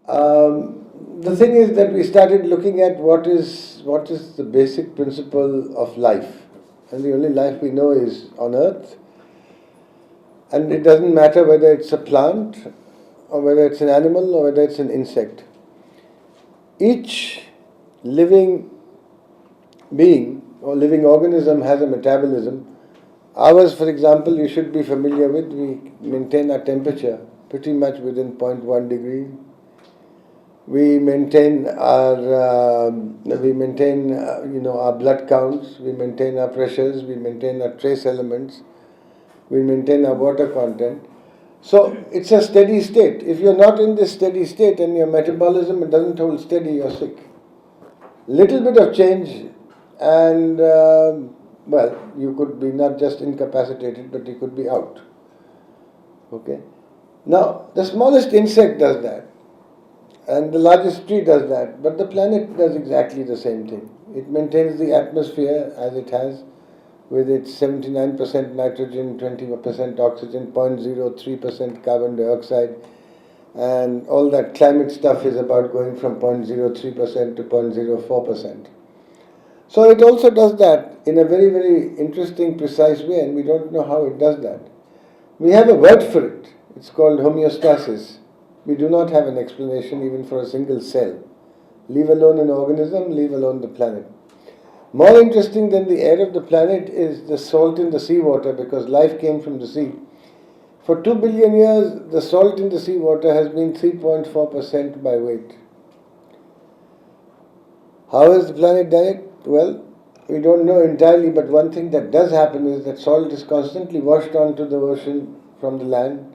The thing is that we started looking at what is the basic principle of life, and the only life we know is on Earth, and it doesn't matter whether it's a plant or whether it's an animal or whether it's an insect. Each living being or living organism has a metabolism. Ours, for example, you should be familiar with. We maintain our temperature pretty much within zero point 0.1 degree. We maintain our blood counts. We maintain our pressures. We maintain our trace elements. We maintain our water content. So it's a steady state. If you're not in this steady state and your metabolism doesn't hold steady, you're sick. Little bit of change, and you could be not just incapacitated, but you could be out. Okay. Now, the smallest insect does that, and the largest tree does that, but the planet does exactly the same thing. It maintains the atmosphere as it has, with its 79% nitrogen, 20% oxygen, 0.03% carbon dioxide, and all that climate stuff is about going from 0.03% to 0.04%. So it also does that in a very, very interesting, precise way, and we don't know how it does that. We have a word for it. It's called homeostasis. We do not have an explanation even for a single cell. Leave alone an organism, leave alone the planet. More interesting than the air of the planet is the salt in the seawater, because life came from the sea. For 2 billion years, the salt in the seawater has been 3.4% by weight. How has the planet done it? Well, we don't know entirely, but one thing that does happen is that salt is constantly washed onto the ocean from the land.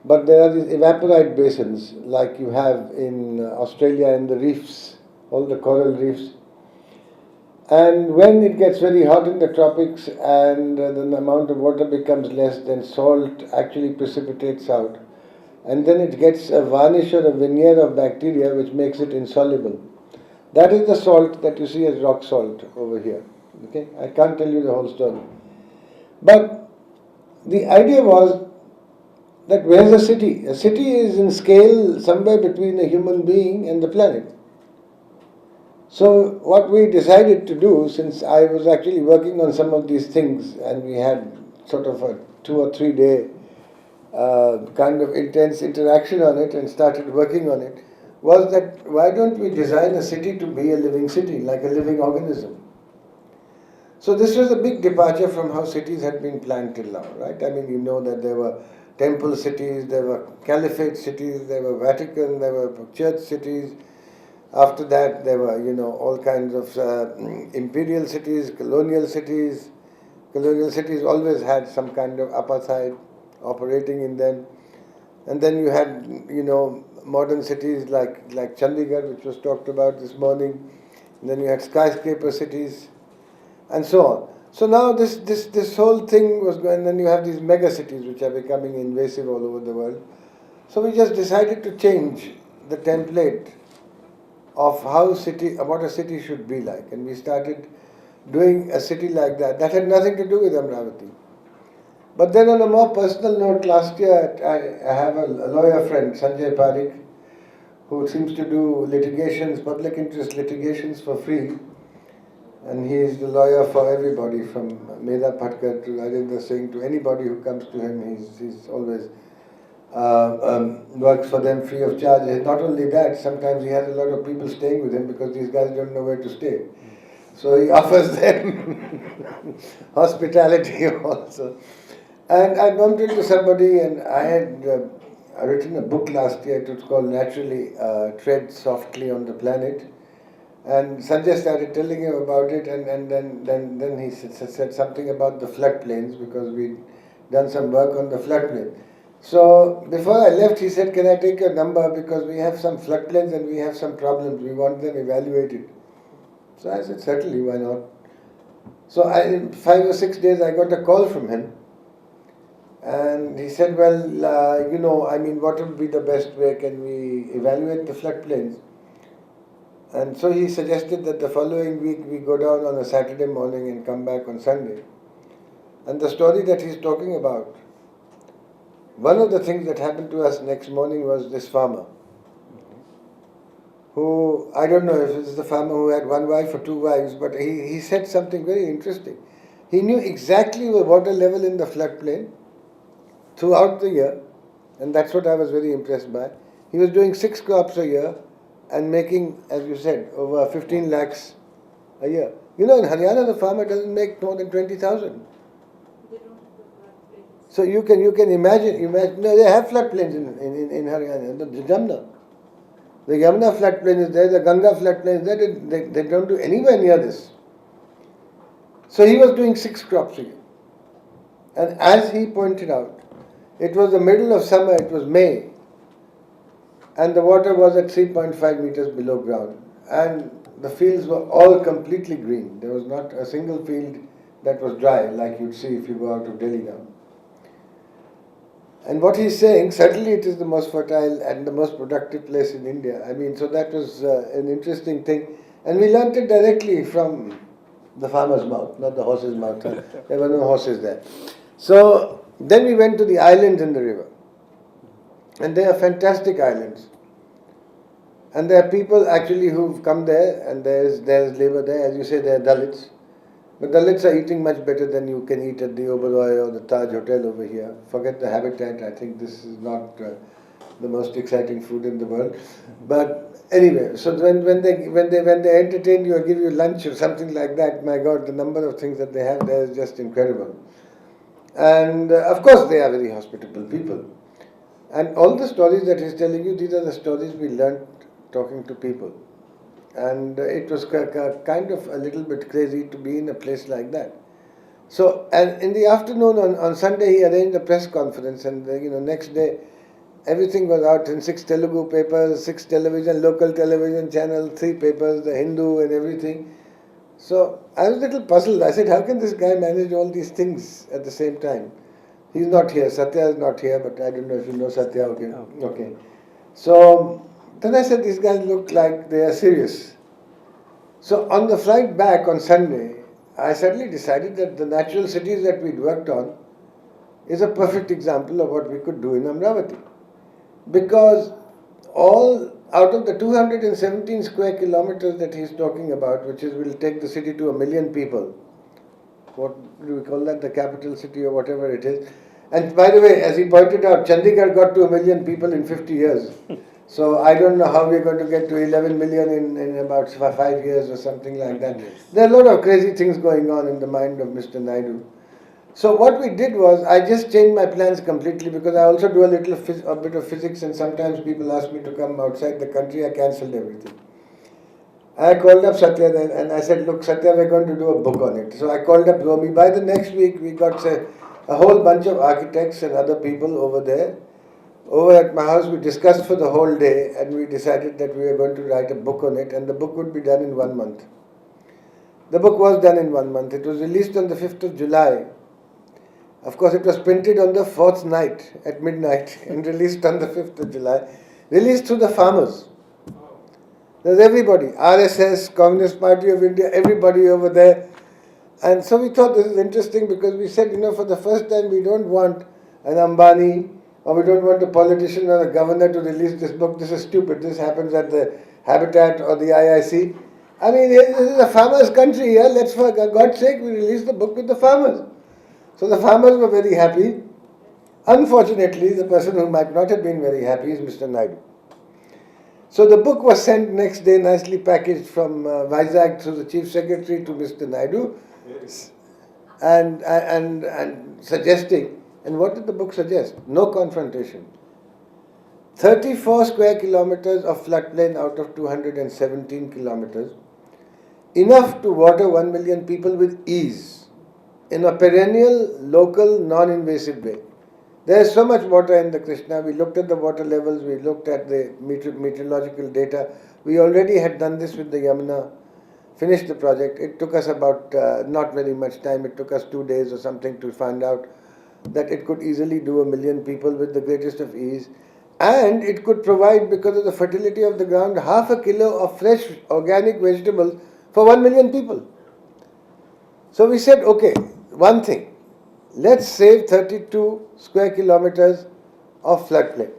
But there are these evaporite basins, like you have in Australia in the reefs, all the coral reefs. And when it gets very hot in the tropics and the amount of water becomes less, then salt actually precipitates out. And then it gets a varnish or a veneer of bacteria which makes it insoluble. That is the salt that you see as rock salt over here. Okay, I can't tell you the whole story. But the idea was that where's a city? A city is in scale somewhere between a human being and the planet. So what we decided to do, since I was actually working on some of these things and we had sort of a 2 or 3 day kind of intense interaction on it and started working on it, was that why don't we design a city to be a living city, like a living organism? So this was a big departure from how cities had been planned till now, right? I mean, you know that there were temple cities, there were caliphate cities, there were Vatican, there were church cities. After that, there were, all kinds of imperial cities, colonial cities. Colonial cities always had some kind of apartheid operating in them. And then you had, modern cities like Chandigarh, which was talked about this morning. And then you had skyscraper cities, and so on. So now this whole thing was going, and then you have these mega cities which are becoming invasive all over the world. So we just decided to change the template of what a city should be like, and we started doing a city like that. That had nothing to do with Amravati. But then on a more personal note, last year I have a lawyer friend, Sanjay Parikh, who seems to do litigations, public interest litigations for free. And he is the lawyer for everybody, from Medha Patkar to Rajendra Singh, to anybody who comes to him. He's always works for them free of charge. And not only that, sometimes he has a lot of people staying with him because these guys don't know where to stay. So he offers them hospitality also. And I bumped into somebody, and I had written a book last year. It was called Naturally Tread Softly on the Planet. And Sanjay started telling him about it, and then he said something about the floodplains, because we'd done some work on the floodplain. So before I left, he said, "Can I take your number, because we have some floodplains and we have some problems. We want them evaluated." So I said, "Certainly, why not?" So in 5 or 6 days, I got a call from him. And he said, "Well, what would be the best way? Can we evaluate the floodplains?" And so he suggested that the following week we go down on a Saturday morning and come back on Sunday. And the story that he's talking about, one of the things that happened to us next morning was this farmer. who, I don't know if it's the farmer who had one wife or two wives, but he said something very interesting. He knew exactly the water level in the floodplain throughout the year, and that's what I was very impressed by. He was doing 6 crops a year and making, as you said, over 15 lakhs a year. You know, in Haryana, the farmer doesn't make more than 20,000. They don't have the floodplains. So you can imagine. No, they have floodplains in Haryana, the Jamna. The Yamuna floodplain is there, the Ganga floodplain is there. They don't do anywhere near this. So he was doing 6 crops a year. And as he pointed out, it was the middle of summer, it was May, and the water was at 3.5 meters below ground. And the fields were all completely green. There was not a single field that was dry, like you'd see if you go out of Delhi now. And what he's saying, certainly it is the most fertile and the most productive place in India. I mean, so that was an interesting thing. And we learnt it directly from the farmer's mouth, not the horse's mouth. There were no horses there. So then we went to the islands in the river. And they are fantastic islands. And there are people actually who've come there, and there's labor there. As you say, there are Dalits. But Dalits are eating much better than you can eat at the Oberoi or the Taj Hotel over here. Forget the habitat. I think this is not the most exciting food in the world. But anyway, so when they entertain you or give you lunch or something like that, my God, the number of things that they have there is just incredible. And of course, they are very hospitable people. And all the stories that he's telling you, these are the stories we learnt talking to people. And it was kind of a little bit crazy to be in a place like that. So, and in the afternoon on Sunday, he arranged a press conference, and next day, everything was out in 6 Telugu papers, 6 local television channels, 3 papers, the Hindu and everything. So I was a little puzzled. I said, how can this guy manage all these things at the same time? He's not here. Satya is not here, but I don't know if you know Satya. Okay. So then I said, these guys look like they are serious. So on the flight back on Sunday, I suddenly decided that the natural cities that we'd worked on is a perfect example of what we could do in Amravati. Because all out of the 217 square kilometers that he's talking about, which will take the city to 1 million people, what do we call that, the capital city or whatever it is. And by the way, as he pointed out, Chandigarh got to 1 million people in 50 years. So I don't know how we're going to get to 11 million in about 5 years or something like that. There are a lot of crazy things going on in the mind of Mr. Naidu. So what we did was, I just changed my plans completely, because I also do a bit of physics, and sometimes people ask me to come outside the country. I cancelled everything. I called up Satya then and I said, look, Satya, we're going to do a book on it. So I called up Romi. By the next week, we got a whole bunch of architects and other people over there. Over at my house, we discussed for the whole day, and we decided that we were going to write a book on it, and the book would be done in 1 month. The book was done in 1 month. It was released on the 5th of July. Of course, it was printed on the 4th night at midnight and released on the 5th of July. Released to the farmers. There's everybody, RSS, Communist Party of India, everybody over there. And so we thought this is interesting, because we said, for the first time, we don't want an Ambani, or we don't want a politician or a governor to release this book. This is stupid. This happens at the Habitat or the IIC. I mean, this is a farmer's country here. Let's, for God's sake, we release the book with the farmers. So the farmers were very happy. Unfortunately, the person who might not have been very happy is Mr. Naidu. So the book was sent next day, nicely packaged from Vizag through the Chief Secretary to Mr. Naidu, and suggesting, and what did the book suggest? No confrontation. 34 square kilometers of floodplain out of 217 kilometers, enough to water 1 million people with ease, in a perennial, local, non-invasive way. There is so much water in the Krishna. We looked at the water levels, we looked at the meteorological data. We already had done this with the Yamuna, finished the project. It took us about not very much time. It took us 2 days or something to find out that it could easily do 1 million people with the greatest of ease. And it could provide, because of the fertility of the ground, 0.5 kilo of fresh organic vegetables for 1 million people. So we said, okay, one thing, let's save 32 square kilometers of floodplain.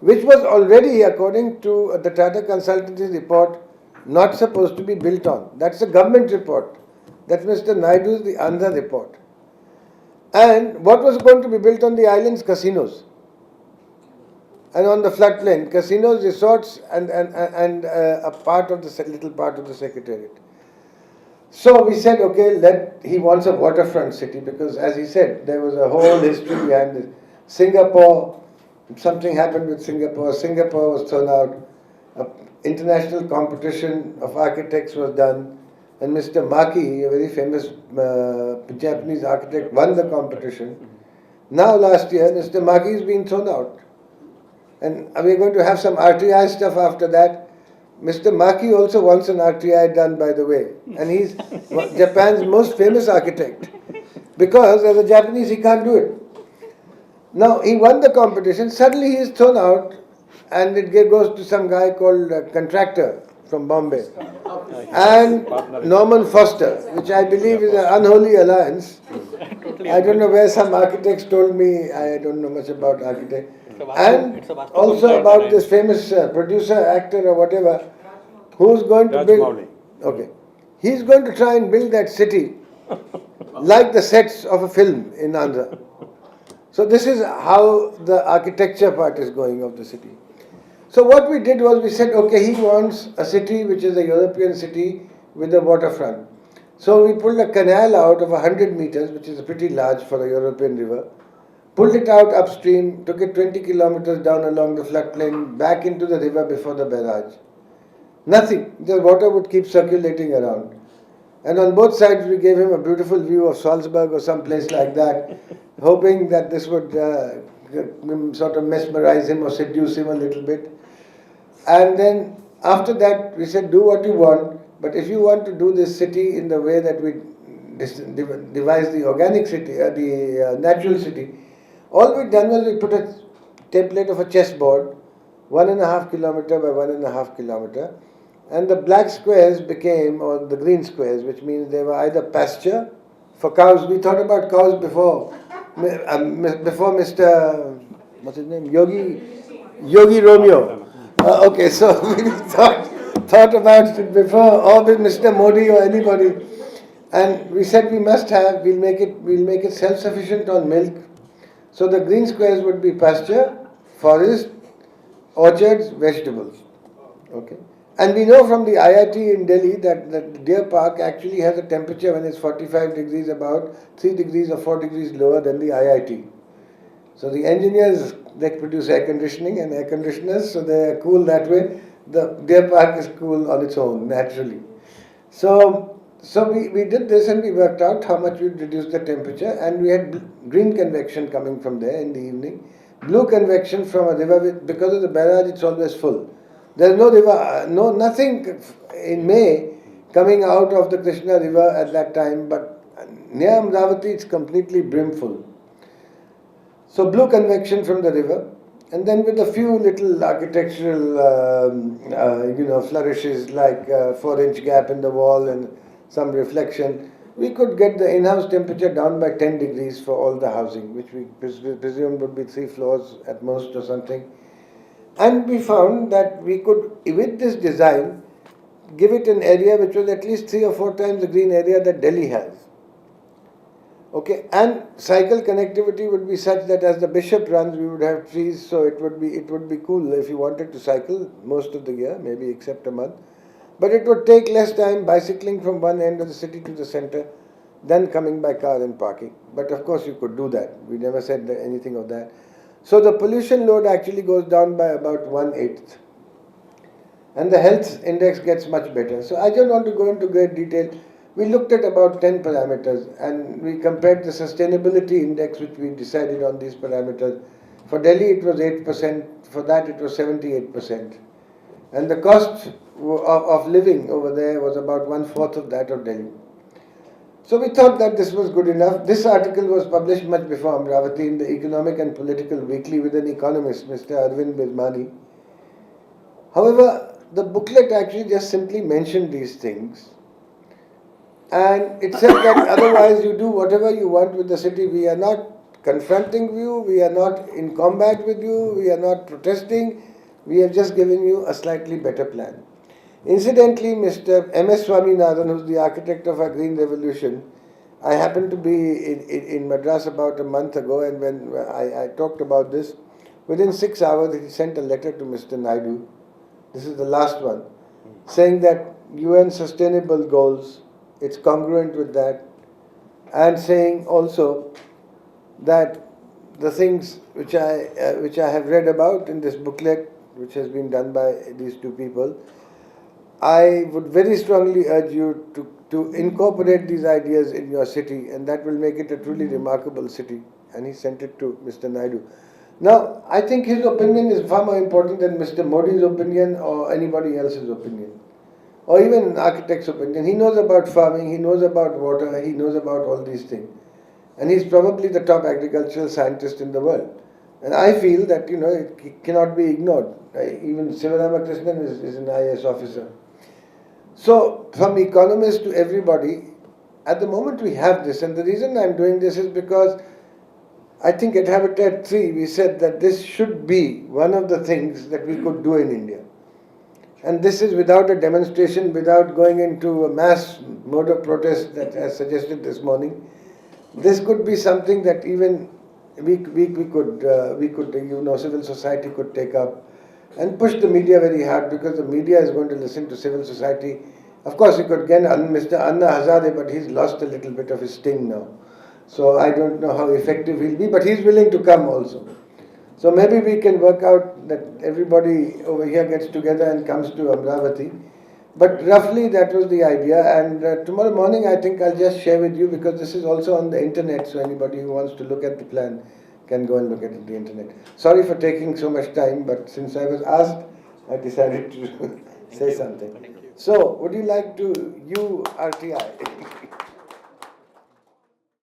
which was already, according to the Tata Consultancy report, not supposed to be built on. That's a government report. That's Mr. Naidu's, the Andhra report. And what was going to be built on the islands? Casinos. And on the floodplain, casinos, resorts, and a part of the little part of the secretariat. So we said, okay, he wants a waterfront city because, as he said, there was a whole history behind it. Singapore, something happened with Singapore. Singapore was thrown out. An international competition of architects was done, and Mr. Maki, a very famous Japanese architect, won the competition. Now, last year, Mr. Maki is being thrown out. And we're going to have some RTI stuff after that. Mr. Maki also wants an RTI done, by the way. And he's Japan's most famous architect. Because as a Japanese, he can't do it. Now, he won the competition. Suddenly, he is thrown out. And it goes to some guy called Contractor from Bombay. And Norman Foster, which I believe is an unholy alliance. I don't know where some architects told me. I don't know much about architects. And also about this famous producer, actor or whatever, who's going to build. Okay. He's going to try and build that city like the sets of a film in Andhra. So this is how the architecture part is going of the city. So what we did was we said, okay, he wants a city which is a European city with a waterfront. So we pulled a canal out of 100 meters, which is pretty large for a European river. Pulled it out upstream, took it 20 kilometers down along the floodplain, back into the river before the barrage. Nothing. The water would keep circulating around. And on both sides we gave him a beautiful view of Salzburg or some place like that, hoping that this would sort of mesmerize him or seduce him a little bit. And then after that we said, do what you want, but if you want to do this city in the way that we devised the organic city, the natural city, all we'd done was we put a template of a chessboard, 1.5 kilometer by 1.5 kilometer, and the black squares became, or the green squares, which means they were either pasture for cows. We thought about cows before Mr. what's his name, Yogi Romeo. Okay, so we thought about it before, or with Mr. Modi or anybody, and we said we'll make it self-sufficient on milk. So the green squares would be pasture, forest, orchards, vegetables. Okay. And we know from the IIT in Delhi that the Deer Park actually has a temperature when it's 45 degrees about 3 degrees or 4 degrees lower than the IIT. So the engineers, they produce air conditioning and air conditioners, so they're cool that way. The Deer Park is cool on its own, naturally. So we did this and we worked out how much we'd reduce the temperature, and we had green convection coming from there in the evening, blue convection from a river, because of the barrage it's always full. There's no river, nothing in May coming out of the Krishna river at that time, but near Amravati it's completely brimful. So blue convection from the river, and then with a few little architectural flourishes like a 4-inch gap in the wall and some reflection, we could get the in-house temperature down by 10 degrees for all the housing, which we presumed would be 3 floors at most or something. And we found that we could, with this design, give it an area which was at least 3 or 4 times the green area that Delhi has. Okay, and cycle connectivity would be such that as the Bishop runs, we would have trees, so it would be cool if you wanted to cycle most of the year, maybe except a month. But it would take less time bicycling from one end of the city to the center than coming by car and parking. But of course you could do that. We never said anything of that. So the pollution load actually goes down by about 1/8. And the health index gets much better. So I don't want to go into great detail. We looked at about 10 parameters and we compared the sustainability index, which we decided on these parameters. For Delhi it was 8%, for that it was 78%. And the cost of living over there was about 1/4 of that of Delhi. So we thought that this was good enough. This article was published much before Amravati in the Economic and Political Weekly with an economist, Mr. Arvind Birmani. However, the booklet actually just simply mentioned these things. And it said that otherwise you do whatever you want with the city. We are not confronting you, we are not in combat with you, we are not protesting, we have just given you a slightly better plan. Incidentally, Mr. M.S. Swaminathan, who's the architect of our Green Revolution, I happened to be in Madras about a month ago, and when I talked about this, within 6 hours he sent a letter to Mr. Naidu. This is the last one, saying that UN sustainable goals, it's congruent with that, and saying also that the things which I have read about in this booklet, which has been done by these two people, I would very strongly urge you to incorporate these ideas in your city, and that will make it a truly remarkable city. And he sent it to Mr. Naidu. Now, I think his opinion is far more important than Mr. Modi's opinion or anybody else's opinion, or even an architect's opinion. He knows about farming, he knows about water, he knows about all these things. And he's probably the top agricultural scientist in the world. And I feel that, it cannot be ignored. Even Sivaramakrishnan is an IAS officer. So, from economists to everybody, at the moment we have this, and the reason I'm doing this is because I think at Habitat 3 we said that this should be one of the things that we could do in India. And this is without a demonstration, without going into a mass mode of protest that as suggested this morning. This could be something that even we could, civil society could take up and push the media very hard, because the media is going to listen to civil society. Of course, we could get Mr. Anna Hazare, but he's lost a little bit of his sting now. So I don't know how effective he'll be, but he's willing to come also. So maybe we can work out that everybody over here gets together and comes to Amravati. But roughly that was the idea, and tomorrow morning I think I'll just share with you, because this is also on the internet, so anybody who wants to look at the plan can go and look at it on the internet. Sorry for taking so much time, but since I was asked, I decided to say something. So, would you like to, RTI?